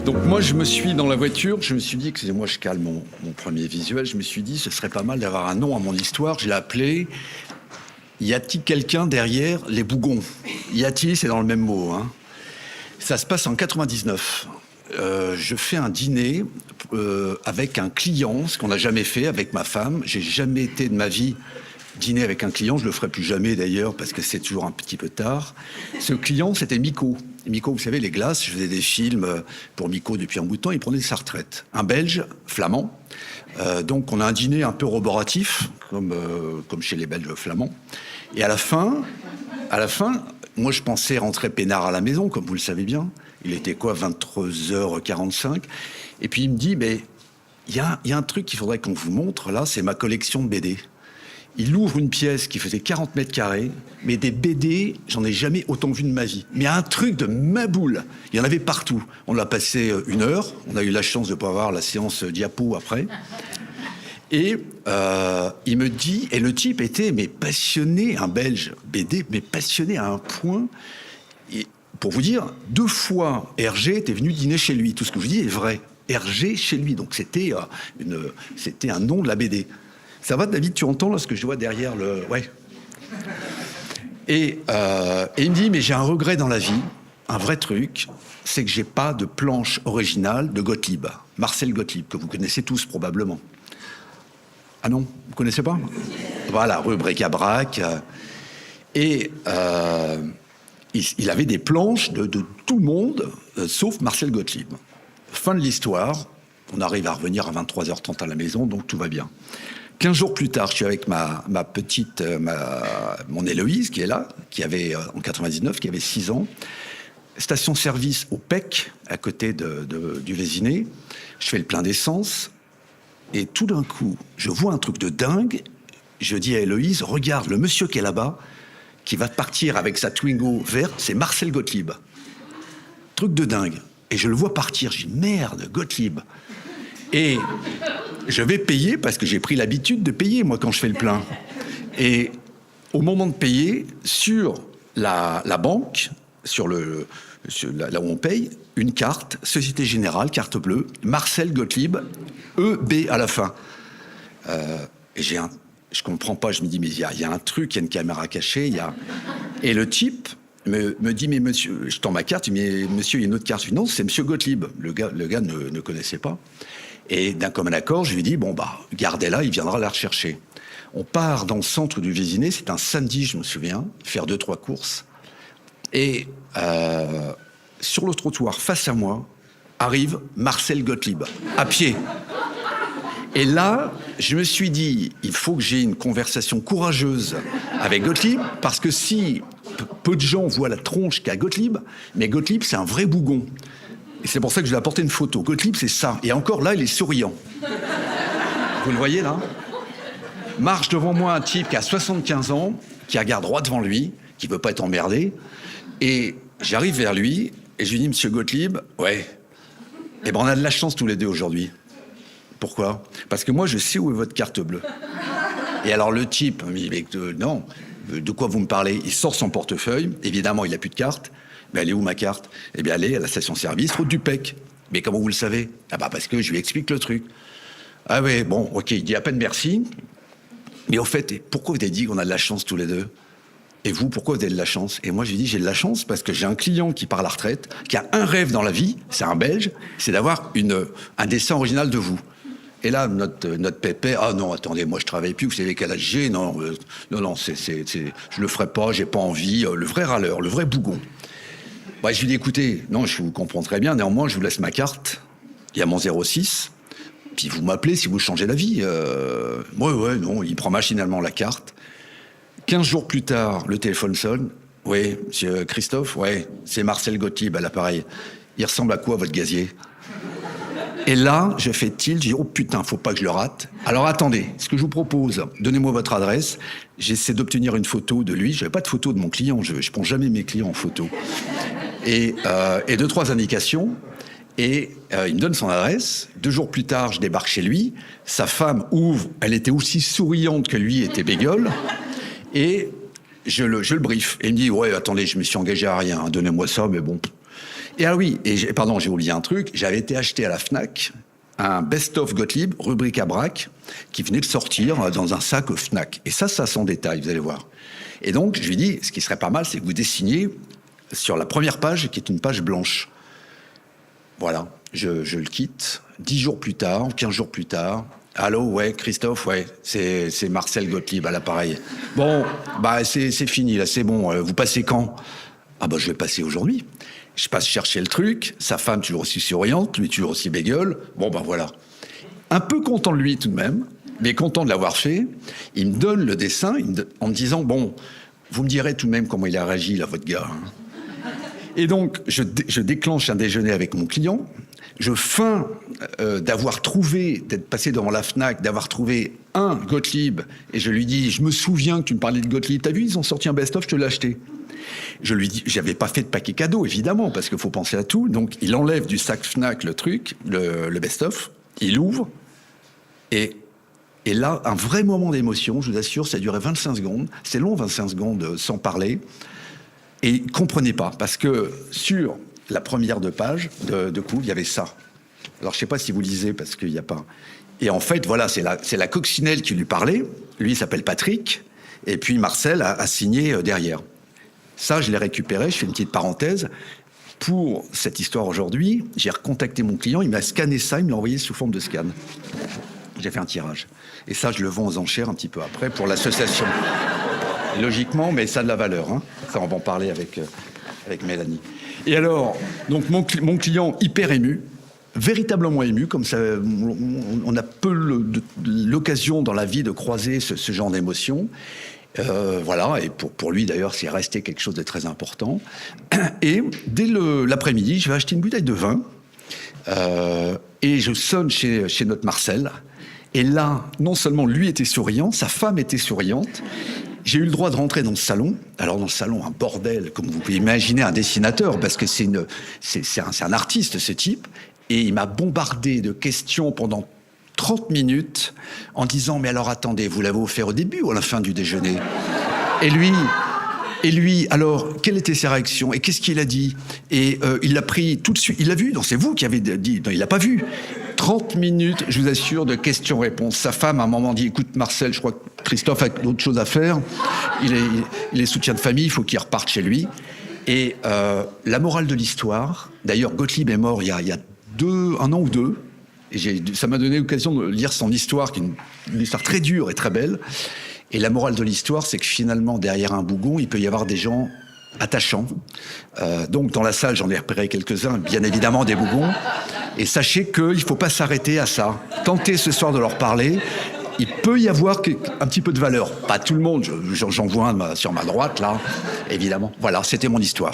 Donc moi, je me suis dans la voiture, je me suis dit, excusez-moi, je cale mon premier visuel, je me suis dit, ce serait pas mal d'avoir un nom à mon histoire. Je l'ai appelé « Y a-t-il quelqu'un derrière les bougons ?» Y a-t-il, c'est dans le même mot. Hein. Ça se passe en 99. Je fais un dîner avec un client, ce qu'on n'a jamais fait avec ma femme. J'ai jamais été de ma vie dîner avec un client, je le ferai plus jamais d'ailleurs parce que c'est toujours un petit peu tard. Ce client, c'était Miko. Miko, vous savez, les glaces, je faisais des films pour Miko depuis un bout de temps, il prenait sa retraite. Un Belge, flamand. Donc on a un dîner un peu roboratif, comme chez les Belges flamands. Et à la fin, moi je pensais rentrer peinard à la maison, comme vous le savez bien. Il était quoi, 23h45. Et puis il me dit, mais il y a un truc qu'il faudrait qu'on vous montre, là, c'est ma collection de BD. Il ouvre une pièce qui faisait 40 mètres carrés, mais des BD, j'en ai jamais autant vu de ma vie. Mais un truc de ma boule. Il y en avait partout. On a passé 1 heure. On a eu la chance de ne pas avoir la séance diapo après. Et il me dit, et le type était mais passionné, un Belge BD, mais passionné à un point. Et pour vous dire, 2 fois, Hergé était venu dîner chez lui. Tout ce que je vous dis est vrai. Hergé chez lui. Donc c'était un nom de la BD. Ça va, David, tu entends là ce que je vois derrière le... Ouais. Et il me dit, mais j'ai un regret dans la vie, un vrai truc, c'est que j'ai pas de planche originale de Gottlieb, Marcel Gottlieb, que vous connaissez tous probablement. Ah non, vous connaissez pas? Voilà, rue Bric-à-Brac. Et il avait des planches de tout le monde, sauf Marcel Gottlieb. Fin de l'histoire, on arrive à revenir à 23h30 à la maison, donc tout va bien. 15 jours plus tard, je suis avec mon Héloïse, qui est là, qui avait, en 99, qui avait 6 ans. Station-service au PEC, à côté du Vésiné. Je fais le plein d'essence. Et tout d'un coup, je vois un truc de dingue. Je dis à Héloïse, regarde, le monsieur qui est là-bas, qui va partir avec sa Twingo verte, c'est Marcel Gottlieb. Truc de dingue. Et je le vois partir. Je dis, merde, Gottlieb. Et je vais payer parce que j'ai pris l'habitude de payer, moi, quand je fais le plein. Et au moment de payer, sur la banque, là où on paye, une carte, Société Générale, carte bleue, Marcel Gottlieb, EB à la fin. Et je comprends pas, je me dis, mais il y a un truc, il y a une caméra cachée, Et le type me dit, mais monsieur, je tends ma carte, mais monsieur, il y a une autre carte. Je dis, non, c'est monsieur Gottlieb. Le gars ne connaissait pas. Et d'un commun accord, je lui dis, bon, gardez-la, il viendra la rechercher. On part dans le centre du Vésiné, c'est un samedi, je me souviens, faire 2-3 courses. Et sur le trottoir, face à moi, arrive Marcel Gottlieb, à pied. Et là, je me suis dit, il faut que j'ai une conversation courageuse avec Gottlieb, parce que si peu de gens voient la tronche qu'a Gottlieb, mais Gottlieb, c'est un vrai bougon. Et c'est pour ça que je lui ai apporté une photo. Gottlieb, c'est ça. Et encore là, il est souriant. Vous le voyez là? Marche devant moi un type qui a 75 ans, qui regarde droit devant lui, qui ne veut pas être emmerdé. Et j'arrive vers lui et je lui dis, monsieur Gottlieb, ouais, eh ben on a de la chance tous les deux aujourd'hui. Pourquoi? Parce que moi, je sais où est votre carte bleue. Et alors le type me dit, non, de quoi vous me parlez? Il sort son portefeuille. Évidemment, il n'a plus de carte. Mais elle est où ma carte? Eh bien, elle est à la station-service, route du PEC. Mais comment vous le savez? Ah parce que je lui explique le truc. Ah oui, bon, ok, il dit à peine merci. Mais au fait, pourquoi vous avez dit qu'on a de la chance tous les deux? Et vous, pourquoi vous avez de la chance? Et moi, je lui dis, j'ai de la chance parce que j'ai un client qui part à la retraite, qui a un rêve dans la vie, c'est un Belge, c'est d'avoir un dessin original de vous. Et là, notre pépé, ah non, attendez, moi je travaille plus, vous savez quel âge j'ai? Non, je le ferai pas, j'ai pas envie. Le vrai râleur, le vrai bougon. Je lui dis, écoutez, non, je vous comprends très bien, néanmoins, je vous laisse ma carte, il y a mon 06, puis vous m'appelez si vous changez d'avis. Ouais, non, il prend machinalement la carte. 15 jours plus tard, le téléphone sonne. Oui, monsieur Christophe, ouais, c'est Marcel Gottlieb à l'appareil. Il ressemble à quoi, votre gazier? Et là, je fais tilt, je dis, oh putain, faut pas que je le rate. Alors attendez, ce que je vous propose, donnez-moi votre adresse. J'essaie d'obtenir une photo de lui. Je n'avais pas de photo de mon client, je prends jamais mes clients en photo. Et 2-3 indications. Et il me donne son adresse. 2 jours plus tard, je débarque chez lui. Sa femme ouvre, elle était aussi souriante que lui était bégueule. Et je le brief. Et il me dit, ouais, attendez, je me suis engagé à rien, donnez-moi ça, mais bon, Et ah oui, pardon, j'ai oublié un truc. J'avais été acheté à la Fnac un best-of Gottlieb, rubrique à braque, qui venait de sortir dans un sac Fnac. Et ça sans détail, vous allez voir. Et donc, je lui dis, ce qui serait pas mal, c'est que vous dessiniez sur la première page, qui est une page blanche. Voilà, je le quitte. 10 jours plus tard, 15 jours plus tard. Allô, ouais, Christophe, ouais, c'est Marcel Gottlieb à l'appareil. Bon, bah c'est fini, là, c'est bon. Vous passez quand? Ah bah je vais passer aujourd'hui. Je passe chercher le truc, sa femme toujours aussi souriante, lui toujours aussi bégueule. Bon ben voilà. Un peu content de lui tout de même, mais content de l'avoir fait. Il me donne le dessin en me disant, bon, vous me direz tout de même comment il a réagi, là, votre gars. Hein. Et donc, je déclenche un déjeuner avec mon client. Je feins d'avoir trouvé, d'être passé devant la Fnac, d'avoir trouvé un Gottlieb. Et je lui dis, je me souviens que tu me parlais de Gottlieb. T'as vu, ils ont sorti un best-of, je te l'ai acheté. Je lui dis, j'avais pas fait de paquet cadeau, évidemment, parce qu'il faut penser à tout. Donc, il enlève du sac Fnac le truc, le best-of, il ouvre, et là, un vrai moment d'émotion, je vous assure, ça a duré 25 secondes. C'est long, 25 secondes sans parler. Et il comprenait pas, parce que sur la première de page, de coup, il y avait ça. Alors, je sais pas si vous lisez, parce qu'il n'y a pas... Et en fait, voilà, c'est la coccinelle qui lui parlait. Lui, il s'appelle Patrick. Et puis, Marcel a signé derrière. Ça, je l'ai récupéré, je fais une petite parenthèse. Pour cette histoire aujourd'hui, j'ai recontacté mon client, il m'a scanné ça, il me l'a envoyé sous forme de scan. J'ai fait un tirage. Et ça, je le vends aux enchères un petit peu après pour l'association. Logiquement, mais ça a de la valeur. Hein. Ça, on va en parler avec Mélanie. Et alors, donc mon client hyper ému, véritablement ému, comme ça, on a peu l'occasion dans la vie de croiser ce genre d'émotion. Voilà, et pour lui d'ailleurs, c'est resté quelque chose de très important. Et dès l'après-midi, je vais acheter une bouteille de vin et je sonne chez notre Marcel. Et là, non seulement lui était souriant, sa femme était souriante. J'ai eu le droit de rentrer dans le salon. Alors dans le salon, un bordel, comme vous pouvez imaginer, un dessinateur, parce que c'est un artiste ce type. Et il m'a bombardé de questions pendant 30 minutes en disant « Mais alors attendez, vous l'avez offert au début ou à la fin du déjeuner ?» Et lui, alors, quelles étaient ses réactions? Et qu'est-ce qu'il a dit? Et il l'a pris tout de suite. Il l'a vu? Non, c'est vous qui avez dit. Non, il l'a pas vu. 30 minutes, je vous assure, de questions-réponses. Sa femme, à un moment, dit « Écoute, Marcel, je crois que Christophe a d'autres choses à faire. Il est soutien de famille, il faut qu'il reparte chez lui. » Et la morale de l'histoire, d'ailleurs, Gottlieb est mort il y a un an ou deux. Et ça m'a donné l'occasion de lire son histoire, qui est une histoire très dure et très belle. Et la morale de l'histoire, c'est que finalement, derrière un bougon, il peut y avoir des gens attachants. Donc, dans la salle, j'en ai repéré quelques-uns, bien évidemment des bougons. Et sachez qu'il ne faut pas s'arrêter à ça. Tentez ce soir de leur parler. Il peut y avoir un petit peu de valeur. Pas tout le monde, j'en vois un sur ma droite, là, évidemment. Voilà, c'était mon histoire.